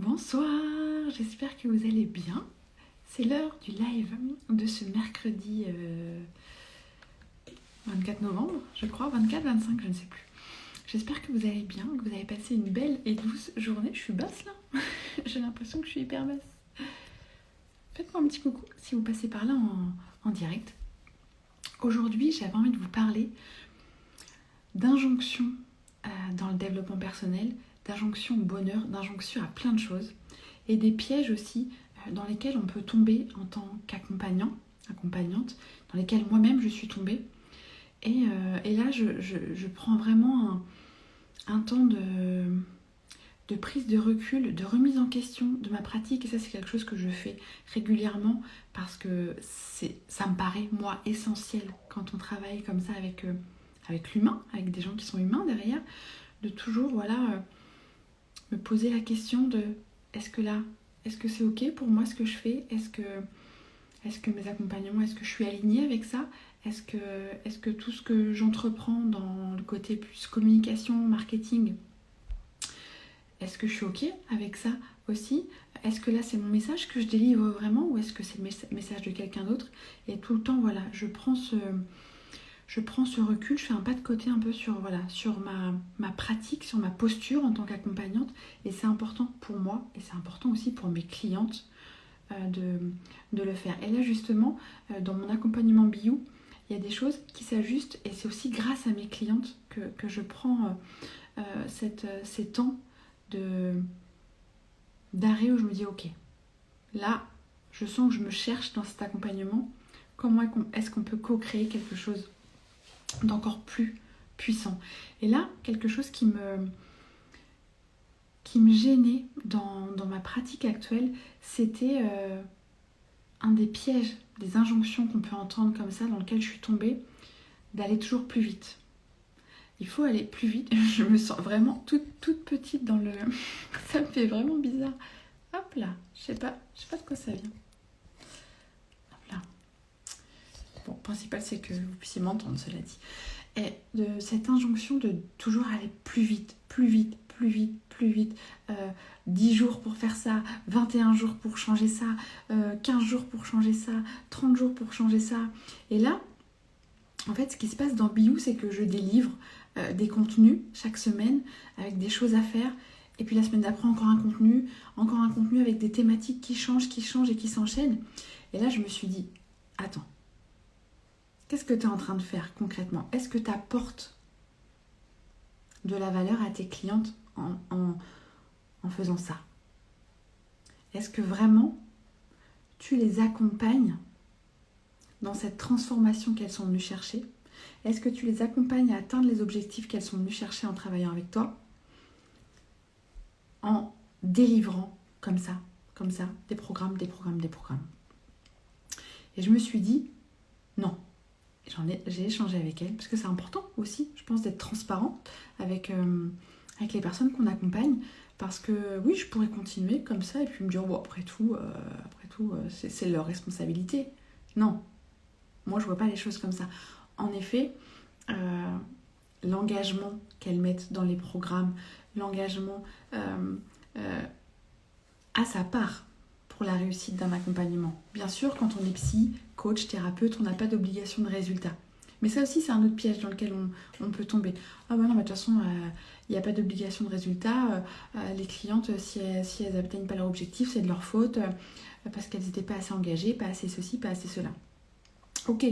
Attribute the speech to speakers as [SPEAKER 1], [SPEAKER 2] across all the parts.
[SPEAKER 1] Bonsoir, j'espère que vous allez bien. C'est l'heure du live de ce mercredi 24 novembre, je crois, 24, 25, je ne sais plus. J'espère que vous allez bien, que vous avez passé une belle et douce journée. Je suis basse là, j'ai l'impression que je suis hyper basse. Faites-moi un petit coucou si vous passez par là en direct. Aujourd'hui, j'avais envie de vous parler d'injonctions dans le développement personnel, d'injonctions au bonheur, d'injonctions à plein de choses et des pièges aussi dans lesquels on peut tomber en tant qu'accompagnant, accompagnante, dans lesquels moi-même je suis tombée. Et là, je prends vraiment un temps de prise de recul, de remise en question de ma pratique. Et ça, c'est quelque chose que je fais régulièrement parce que ça me paraît, moi, essentiel quand on travaille comme ça avec l'humain, avec des gens qui sont humains derrière, de toujours, me poser la question de est-ce que c'est ok pour moi ce que je fais, est-ce que mes accompagnements, est-ce que je suis alignée avec ça, est-ce que tout ce que j'entreprends dans le côté plus communication, marketing, est-ce que je suis ok avec ça aussi, est-ce que là c'est mon message que je délivre vraiment ou est-ce que c'est le message de quelqu'un d'autre. Et tout le temps je prends ce recul, je fais un pas de côté un peu sur ma pratique, sur ma posture en tant qu'accompagnante. Et c'est important pour moi et c'est important aussi pour mes clientes de le faire. Et là justement, dans mon accompagnement bio, il y a des choses qui s'ajustent et c'est aussi grâce à mes clientes que je prends ces temps d'arrêt où je me dis ok, là je sens que je me cherche dans cet accompagnement. Comment est-ce qu'on peut co-créer quelque chose d'encore plus puissant. Et là, quelque chose qui me gênait dans ma pratique actuelle, c'était un des pièges, des injonctions qu'on peut entendre comme ça, dans lequel je suis tombée, d'aller toujours plus vite. Il faut aller plus vite. Je me sens vraiment toute petite dans le... Ça me fait vraiment bizarre. Hop là, je sais pas de quoi ça vient. Hop là. Bon, le principal, c'est que vous puissiez m'entendre, cela dit. Et de cette injonction de toujours aller plus vite, plus vite, plus vite, plus vite. 10 jours pour faire ça, 21 jours pour changer ça, 15 jours pour changer ça, 30 jours pour changer ça. Et là, en fait, ce qui se passe dans Biou, c'est que je délivre des contenus chaque semaine avec des choses à faire. Et puis la semaine d'après, encore un contenu avec des thématiques qui changent et qui s'enchaînent. Et là, je me suis dit, attends, qu'est-ce que tu es en train de faire concrètement? Est-ce que tu apportes de la valeur à tes clientes en faisant ça? Est-ce que vraiment tu les accompagnes dans cette transformation qu'elles sont venues chercher? Est-ce que tu les accompagnes à atteindre les objectifs qu'elles sont venues chercher en travaillant avec toi? En délivrant comme ça, des programmes. Et je me suis dit, non. J'ai échangé avec elle, parce que c'est important aussi, je pense, d'être transparent avec les personnes qu'on accompagne, parce que oui, je pourrais continuer comme ça et puis me dire, bon, après tout, c'est leur responsabilité. Non, moi je vois pas les choses comme ça. En effet, l'engagement qu'elles mettent dans les programmes, l'engagement a sa part pour la réussite d'un accompagnement. Bien sûr, quand on est psy, coach, thérapeute, on n'a pas d'obligation de résultat. Mais ça aussi, c'est un autre piège dans lequel on peut tomber. Ah bah non, mais de toute façon, il n'y a pas d'obligation de résultat. Les clientes, si elles n'atteignent pas leur objectif, c'est de leur faute, parce qu'elles n'étaient pas assez engagées, pas assez ceci, pas assez cela. Ok,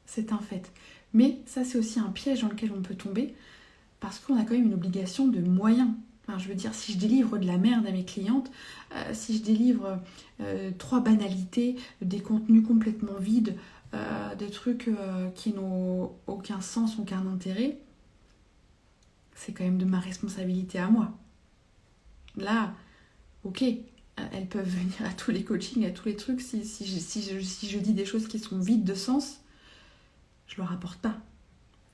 [SPEAKER 1] c'est un fait. Mais ça, c'est aussi un piège dans lequel on peut tomber, parce qu'on a quand même une obligation de moyens. Enfin, je veux dire, si je délivre de la merde à mes clientes, si je délivre 3 banalités, des contenus complètement vides, des trucs qui n'ont aucun sens, aucun intérêt, c'est quand même de ma responsabilité à moi. Là, ok, elles peuvent venir à tous les coachings, à tous les trucs, si je dis des choses qui sont vides de sens, je leur apporte pas.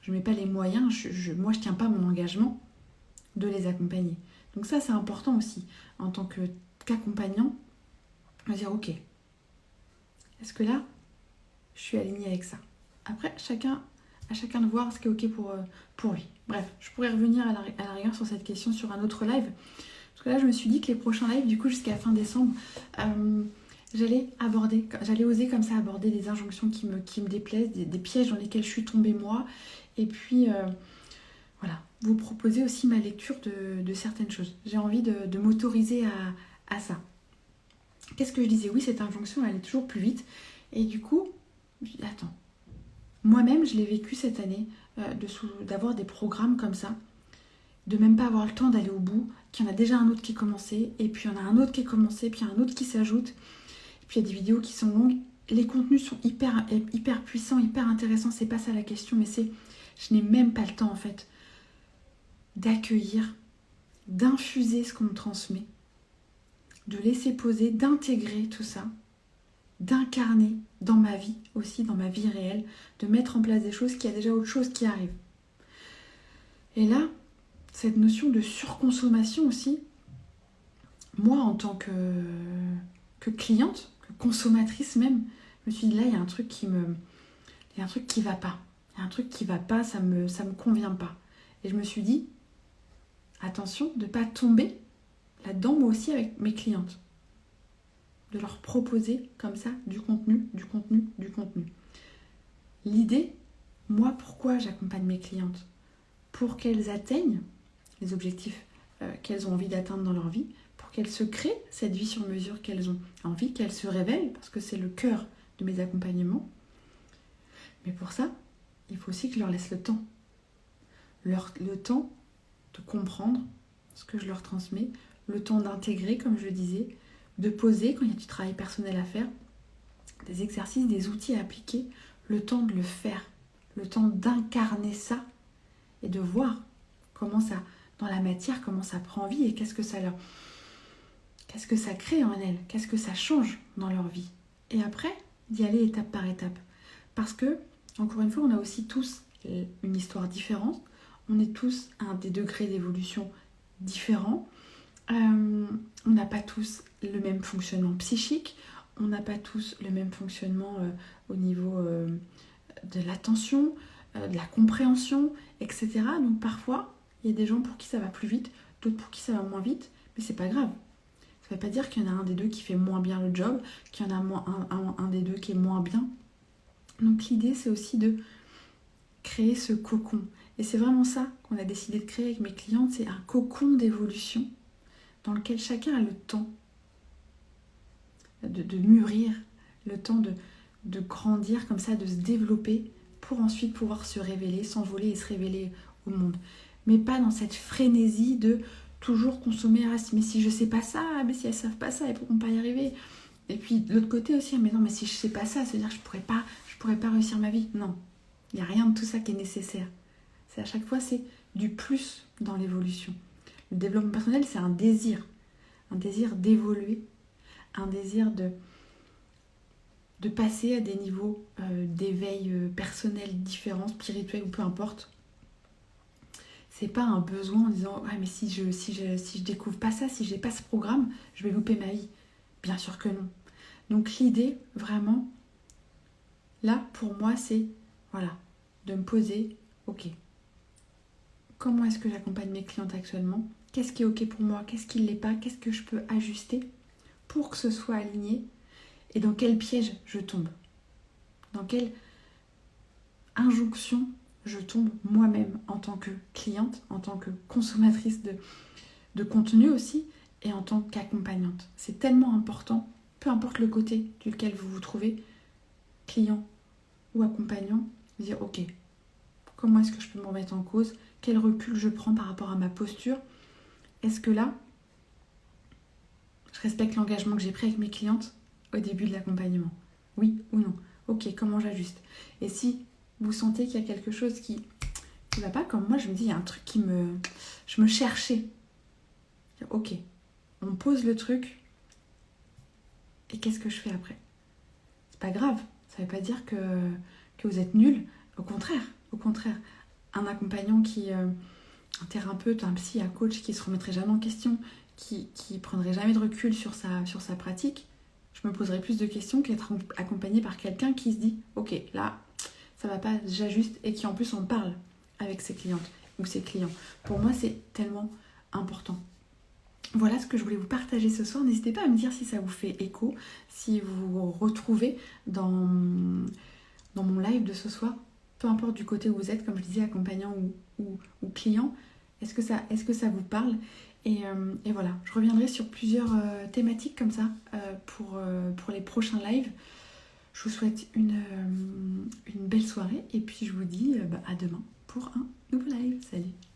[SPEAKER 1] Je mets pas les moyens, moi je tiens pas mon engagement de les accompagner. Donc ça, c'est important aussi, en tant qu'accompagnant, de dire ok, est-ce que là, je suis alignée avec ça? Après, à chacun de voir ce qui est ok pour lui. Bref, je pourrais revenir à la rigueur sur cette question sur un autre live, Parce que là, je me suis dit que les prochains lives, du coup, jusqu'à fin décembre, j'allais oser comme ça aborder des injonctions qui me déplaisent, des pièges dans lesquels je suis tombée moi. Et puis, voilà, vous proposer aussi ma lecture de certaines choses. J'ai envie de m'autoriser à ça. Qu'est-ce que je disais? Oui, cette injonction, elle allait toujours plus vite. Et du coup, attends, moi-même, je l'ai vécu cette année, d'avoir des programmes comme ça, de même pas avoir le temps d'aller au bout, qu'il y en a déjà un autre qui est commencé, et puis il y en a un autre qui est commencé, puis il y a un autre qui s'ajoute, et puis il y a des vidéos qui sont longues. Les contenus sont hyper puissants, hyper intéressants, c'est pas ça la question, mais je n'ai même pas le temps en fait d'accueillir, d'infuser ce qu'on me transmet, de laisser poser, d'intégrer tout ça, d'incarner dans ma vie aussi, dans ma vie réelle, de mettre en place des choses, qu'il y a déjà autre chose qui arrive. Et là, cette notion de surconsommation aussi, moi en tant que cliente, que consommatrice même, je me suis dit là, il y a un truc qui va pas. Il y a un truc qui va pas, ça me convient pas. Et je me suis dit, attention de ne pas tomber là-dedans, moi aussi avec mes clientes. De leur proposer comme ça du contenu. L'idée, moi, pourquoi j'accompagne mes clientes? Pour qu'elles atteignent les objectifs qu'elles ont envie d'atteindre dans leur vie, pour qu'elles se créent cette vie sur mesure qu'elles ont envie, qu'elles se révèlent, parce que c'est le cœur de mes accompagnements. Mais pour ça, il faut aussi que je leur laisse le temps. Le temps de comprendre ce que je leur transmets, le temps d'intégrer, comme je le disais, de poser quand il y a du travail personnel à faire, des exercices, des outils à appliquer, le temps de le faire, le temps d'incarner ça et de voir comment ça, dans la matière, comment ça prend vie et qu'est-ce que ça crée en elles, qu'est-ce que ça change dans leur vie. Et après, d'y aller étape par étape. Parce que, encore une fois, on a aussi tous une histoire différente, on est tous à des degrés d'évolution différents, on n'a pas tous le même fonctionnement psychique, on n'a pas tous le même fonctionnement au niveau de l'attention, de la compréhension, etc. Donc parfois, il y a des gens pour qui ça va plus vite, d'autres pour qui ça va moins vite, mais c'est pas grave. Ça ne veut pas dire qu'il y en a un des deux qui fait moins bien le job, qu'il y en a un des deux qui est moins bien. Donc l'idée, c'est aussi de créer ce cocon. Et c'est vraiment ça qu'on a décidé de créer avec mes clientes, c'est un cocon d'évolution dans lequel chacun a le temps de mûrir, le temps de grandir comme ça, de se développer pour ensuite pouvoir se révéler, s'envoler et se révéler au monde. Mais pas dans cette frénésie de toujours consommer, mais si je sais pas ça, mais si elles savent pas ça, elles pourront pas y arriver. Et puis de l'autre côté aussi, mais non, mais si je sais pas ça, c'est-à-dire que je pourrais pas réussir ma vie. Non, il n'y a rien de tout ça qui est nécessaire. C'est à chaque fois, c'est du plus dans l'évolution. Le développement personnel, c'est un désir d'évoluer, un désir de passer à des niveaux d'éveil personnel différents, spirituels ou peu importe. C'est pas un besoin en disant « mais si je découvre pas ça, si j'ai pas ce programme, je vais louper ma vie ». Bien sûr que non. Donc l'idée, vraiment, là, pour moi, c'est de me poser, ok, comment est-ce que j'accompagne mes clientes actuellement? Qu'est-ce qui est ok pour moi? Qu'est-ce qui ne l'est pas? Qu'est-ce que je peux ajuster pour que ce soit aligné? Et dans quel piège je tombe? Dans quelle injonction je tombe moi-même en tant que cliente, en tant que consommatrice de contenu aussi, et en tant qu'accompagnante. C'est tellement important, peu importe le côté duquel vous vous trouvez, client ou accompagnant, de dire ok, comment est-ce que je peux me remettre en cause? Quel recul je prends par rapport à ma posture? Est-ce que là, je respecte l'engagement que j'ai pris avec mes clientes au début de l'accompagnement? Oui ou non? Ok, comment j'ajuste? Et si vous sentez qu'il y a quelque chose qui ne va pas, comme moi, je me dis, il y a un truc je me cherchais. Ok, on pose le truc, et qu'est-ce que je fais après? C'est pas grave, ça veut pas dire que vous êtes nul, au contraire. Un accompagnant un thérapeute, un psy, un coach qui se remettrait jamais en question, qui prendrait jamais de recul sur sa pratique, je me poserais plus de questions qu'être accompagnée par quelqu'un qui se dit ok, là, ça va pas, j'ajuste, et qui en plus en parle avec ses clientes ou ses clients. Pour moi, c'est tellement important. Voilà ce que je voulais vous partager ce soir. N'hésitez pas à me dire si ça vous fait écho, si vous vous retrouvez dans mon live de ce soir, peu importe du côté où vous êtes, comme je disais, accompagnant ou client. Est-ce que ça vous parle ? Et voilà, je reviendrai sur plusieurs thématiques comme ça pour les prochains lives. Je vous souhaite une belle soirée et puis je vous dis à demain pour un nouveau live. Salut!